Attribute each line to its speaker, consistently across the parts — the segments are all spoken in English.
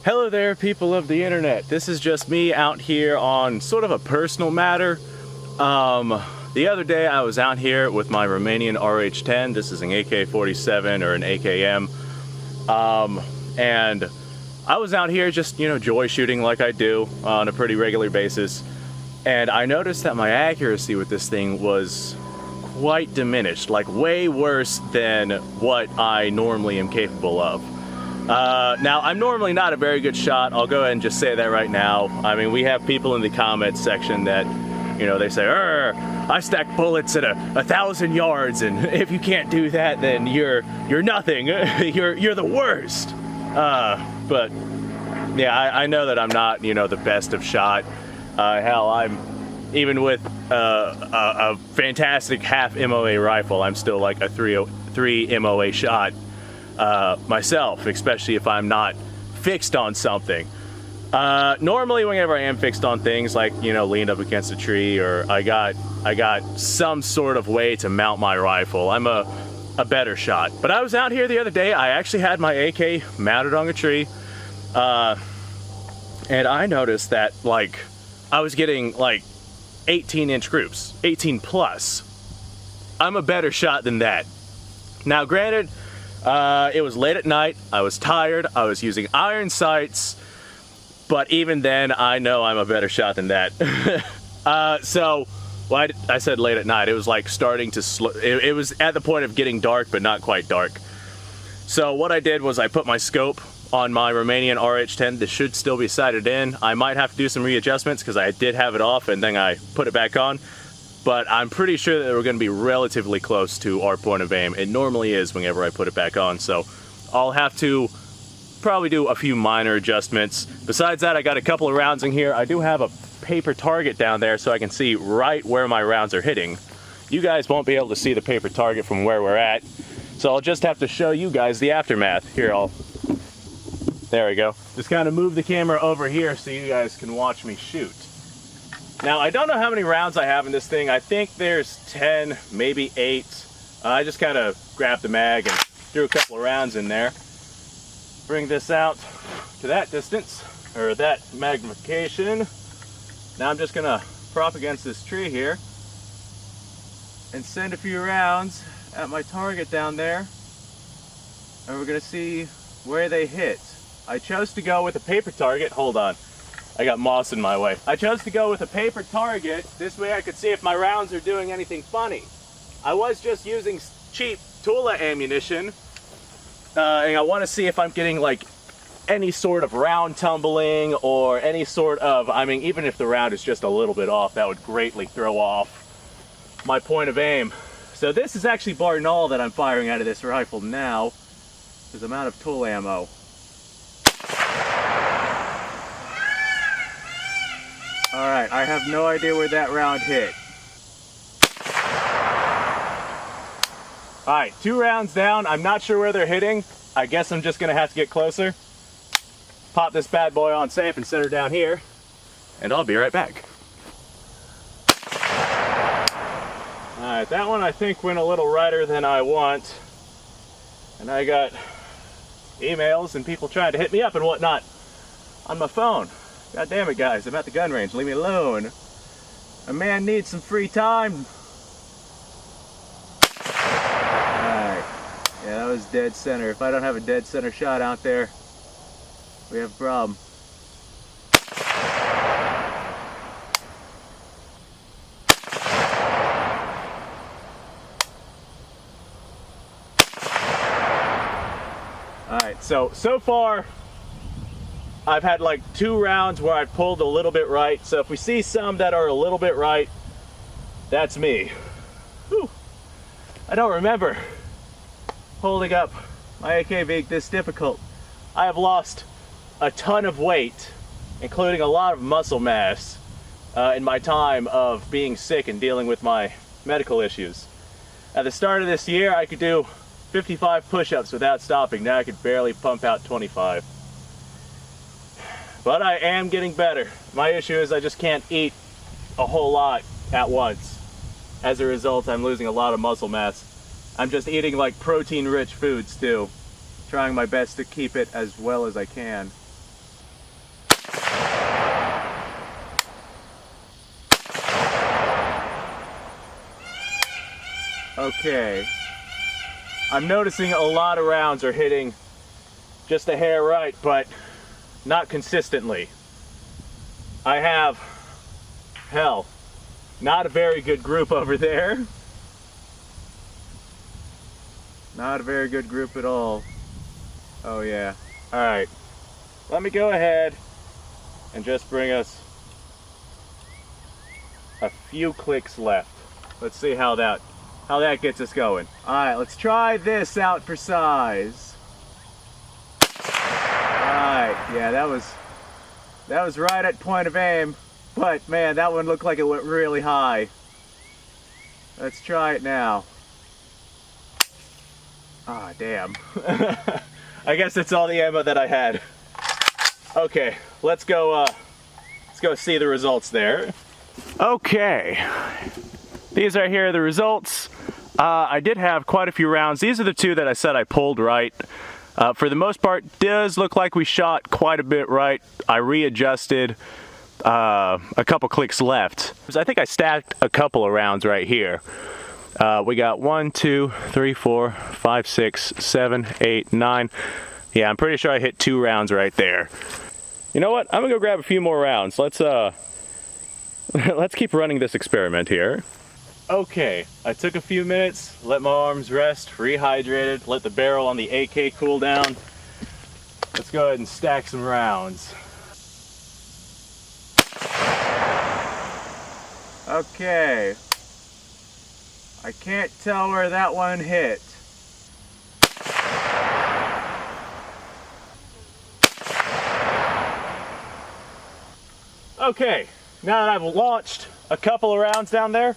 Speaker 1: Hello there, people of the internet. This is just me out here on sort of a personal matter. The other day I was out here with my Romanian RH10. This is an AK-47 or an AKM. And I was out here just, joy shooting like I do on a pretty regular basis. And I noticed that my accuracy with this thing was quite diminished, like way worse than what I normally am capable of. Now, I'm normally not a very good shot. I'll go ahead and just say that right now. I mean, we have people in the comments section that, they say, I stack bullets at 1,000 yards, and if you can't do that, then you're nothing. you're the worst. But yeah, I know that I'm not, the best of shot. Hell, I'm even with a fantastic half MOA rifle, I'm still like a 3 MOA shot. Myself, especially if I'm not fixed on something. Normally whenever I am fixed on things, like, leaned up against a tree, or I got some sort of way to mount my rifle, I'm a better shot. But I was out here the other day, I actually had my AK mounted on a tree, and I noticed that, like, I was getting, like, 18-inch groups, 18 plus. I'm a better shot than that. Now, granted, it was late at night, I was tired, I was using iron sights, but even then, I know I'm a better shot than that. I said late at night, it was like starting to it was at the point of getting dark, but not quite dark. So what I did was I put my scope on my Romanian RH10. This should still be sighted in. I might have to do some readjustments because I did have it off and then I put it back on. But I'm pretty sure that we're going to be relatively close to our point of aim. It normally is whenever I put it back on, so I'll have to probably do a few minor adjustments. Besides that, I got a couple of rounds in here. I do have a paper target down there so I can see right where my rounds are hitting. You guys won't be able to see the paper target from where we're at, so I'll just have to show you guys the aftermath. Here, there we go. Just kind of move the camera over here so you guys can watch me shoot. Now, I don't know how many rounds I have in this thing. I think there's 10, maybe 8. I just kind of grabbed the mag and threw a couple of rounds in there. Bring this out to that distance, or that magnification. Now I'm just gonna prop against this tree here and send a few rounds at my target down there. And we're gonna see where they hit. I chose to go with a paper target. Hold on. I got moss in my way. I chose to go with a paper target. This way I could see if my rounds are doing anything funny. I was just using cheap Tula ammunition. And I want to see if I'm getting like any sort of round tumbling or any sort of, I mean, even if the round is just a little bit off, that would greatly throw off my point of aim. So this is actually bar null that I'm firing out of this rifle now, because I'm out of Tula ammo. Alright, I have no idea where that round hit. Alright, 2 rounds down. I'm not sure where they're hitting. I guess I'm just going to have to get closer. Pop this bad boy on safe and set her down here. And I'll be right back. Alright, that one I think went a little righter than I want. And I got emails and people trying to hit me up and whatnot on my phone. God damn it, guys, I'm at the gun range. Leave me alone. A man needs some free time. Alright. Yeah, that was dead center. If I don't have a dead center shot out there, we have a problem. Alright, so far, I've had like 2 rounds where I've pulled a little bit right. So if we see some that are a little bit right, that's me. Whew. I don't remember holding up my AK being this difficult. I have lost a ton of weight, including a lot of muscle mass, in my time of being sick and dealing with my medical issues. At the start of this year, I could do 55 push-ups without stopping. Now I could barely pump out 25. But I am getting better. My issue is I just can't eat a whole lot at once. As a result, I'm losing a lot of muscle mass. I'm just eating like protein-rich foods too, trying my best to keep it as well as I can. Okay. I'm noticing a lot of rounds are hitting just a hair right, but not consistently. I have, hell, not a very good group over there. Not a very good group at all. Oh yeah. All right. Let me go ahead and just bring us a few clicks left. Let's see how that gets us going. All right, let's try this out for size. All right, yeah, that was right at point of aim, but man, that one looked like it went really high. Let's try it now. Ah, damn. I guess that's all the ammo that I had. Okay, let's go see the results there. Okay, these are here the results. I did have quite a few rounds. These are the two that I said I pulled right. For the most part, does look like we shot quite a bit right. I readjusted a couple clicks left. I think I stacked a couple of rounds right here. We got 1, 2, 3, 4, 5, 6, 7, 8, 9. Yeah, I'm pretty sure I hit 2 rounds right there. You know what? I'm gonna go grab a few more rounds. Let's keep running this experiment here. Okay, I took a few minutes, let my arms rest, rehydrated, let the barrel on the AK cool down. Let's go ahead and stack some rounds. Okay. I can't tell where that one hit. Okay, now that I've launched a couple of rounds down there,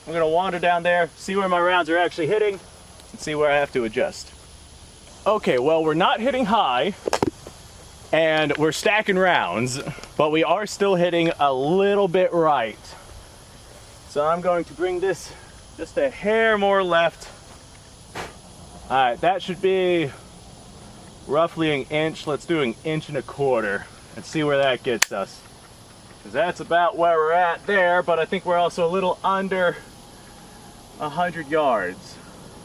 Speaker 1: I'm gonna wander down there, see where my rounds are actually hitting, and see where I have to adjust. Okay, well, we're not hitting high, and we're stacking rounds, but we are still hitting a little bit right. So I'm going to bring this just a hair more left. All right, that should be roughly 1 inch. Let's do 1.25 inches and see where that gets us. Because that's about where we're at there, but I think we're also a little under 100 yards.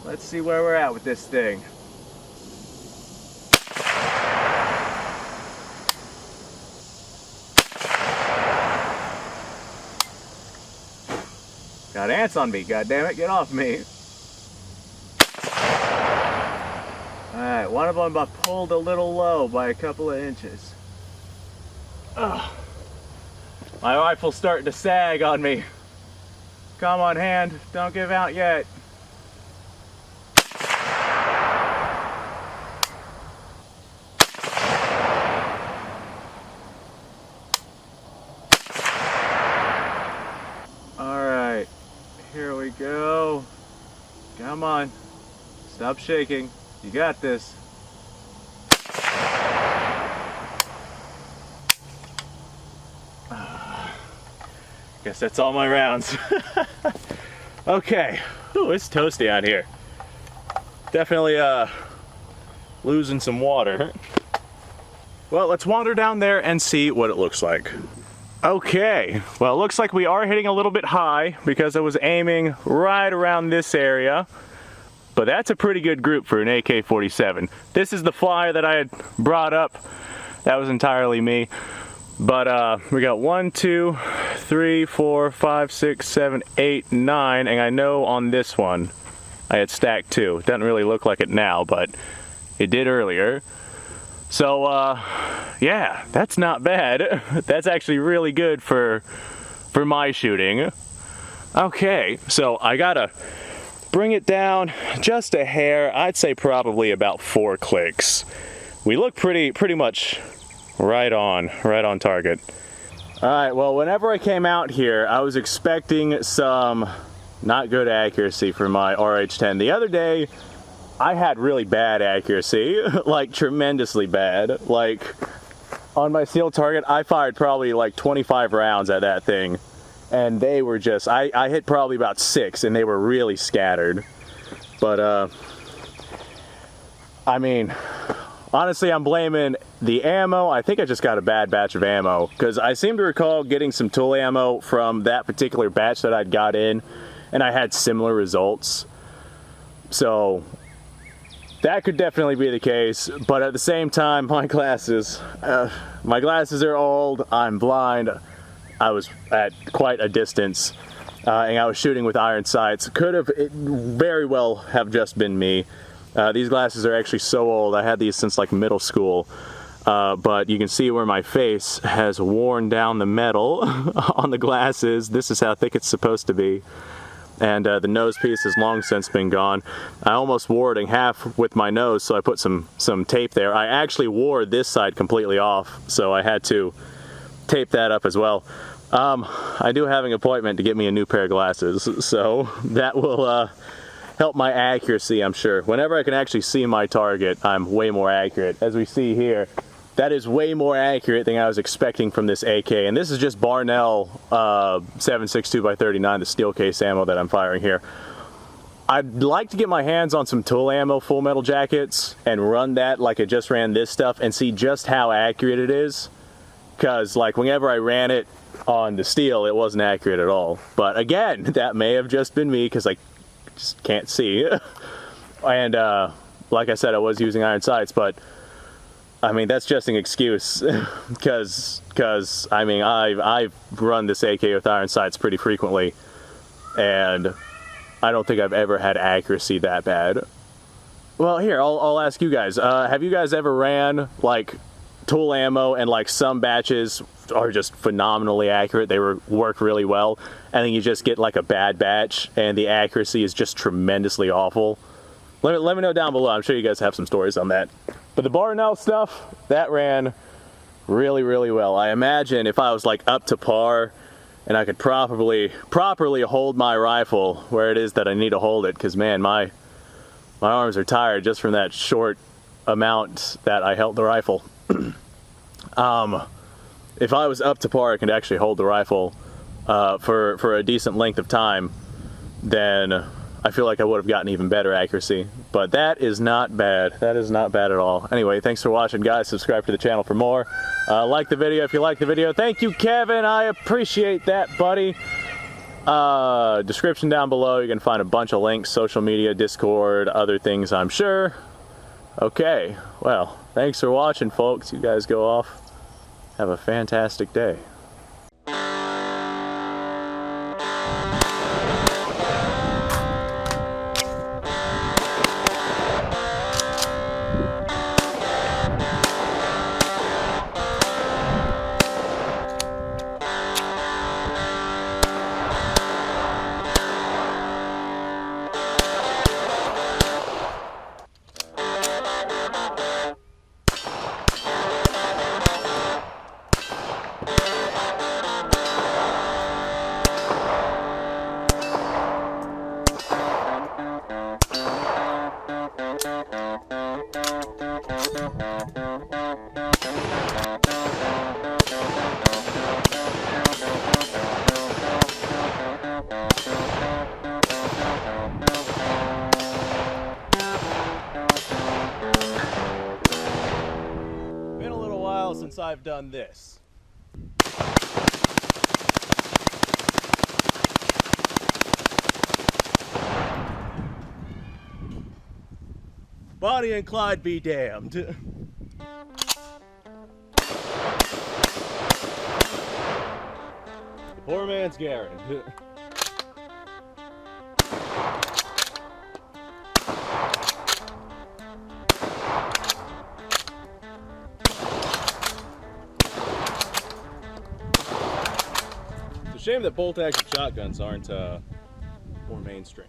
Speaker 1: Let's see where we're at with this thing. Got ants on me, goddammit, get off me. Alright, one of them I pulled a little low by a couple of inches. Ugh. My rifle's starting to sag on me. Come on, hand, don't give out yet. Alright, here we go. Come on, stop shaking. You got this. Guess that's all my rounds. Okay. Ooh, it's toasty out here. Definitely losing some water. Well, let's wander down there and see what it looks like. Okay, well, it looks like we are hitting a little bit high because I was aiming right around this area. But that's a pretty good group for an AK-47. This is the flyer that I had brought up. That was entirely me. But we got 1, 2, 3, 4, 5, 6, 7, 8, 9, and I know on this one I had stacked 2. It doesn't really look like it now, but it did earlier. So yeah, that's not bad. That's actually really good for my shooting. Okay, so I gotta bring it down just a hair. I'd say probably about 4 clicks. We look pretty much right on target. All right, well, whenever I came out here, I was expecting some not good accuracy for my RH10. The other day, I had really bad accuracy, like tremendously bad. Like on my sealed target, I fired probably like 25 rounds at that thing, and they were just, I hit probably about 6, and they were really scattered. But I mean, honestly, I'm blaming the ammo. I think I just got a bad batch of ammo, because I seem to recall getting some tool ammo from that particular batch that I'd got in, and I had similar results. So that could definitely be the case, but at the same time, my glasses are old, I'm blind, I was at quite a distance, and I was shooting with iron sights. It very well have just been me. These glasses are actually so old, I had these since like middle school, but you can see where my face has worn down the metal on the glasses. This is how thick it's supposed to be. And the nose piece has long since been gone. I almost wore it in half with my nose, so I put some tape there. I actually wore this side completely off, so I had to tape that up as well. I do have an appointment to get me a new pair of glasses, so that will help my accuracy, I'm sure. Whenever I can actually see my target, I'm way more accurate. As we see here, that is way more accurate than I was expecting from this AK. And this is just Barnell 7.62x39, the steel case ammo that I'm firing here. I'd like to get my hands on some tool ammo full metal jackets and run that like I just ran this stuff and see just how accurate it is. Because like whenever I ran it on the steel, it wasn't accurate at all. But again, that may have just been me because I just can't see. And like I said, I was using iron sights, but I mean, that's just an excuse, because I mean, I've run this AK with iron sights pretty frequently, and I don't think I've ever had accuracy that bad. Well, here, I'll ask you guys, have you guys ever ran, like, tool ammo and, like, some batches are just phenomenally accurate, they work really well, and then you just get, like, a bad batch, and the accuracy is just tremendously awful? Let me know down below. I'm sure you guys have some stories on that. But the Barnell stuff, that ran really, really well. I imagine if I was like up to par and I could properly hold my rifle where it is that I need to hold it, because man, my arms are tired just from that short amount that I held the rifle. If I was up to par, I could actually hold the rifle for a decent length of time, then I feel like I would have gotten even better accuracy. But that is not bad. That is not bad at all. Anyway, thanks for watching, guys. Subscribe to the channel for more. Like the video if you like the video. Thank you, Kevin. I appreciate that, buddy. Description down below. You can find a bunch of links, social media, Discord, other things, I'm sure. Okay, well, thanks for watching, folks. You guys go off. Have a fantastic day. Since I've done this. Bonnie and Clyde be damned. Poor man's Garen. It's a shame that bolt action shotguns aren't more mainstream.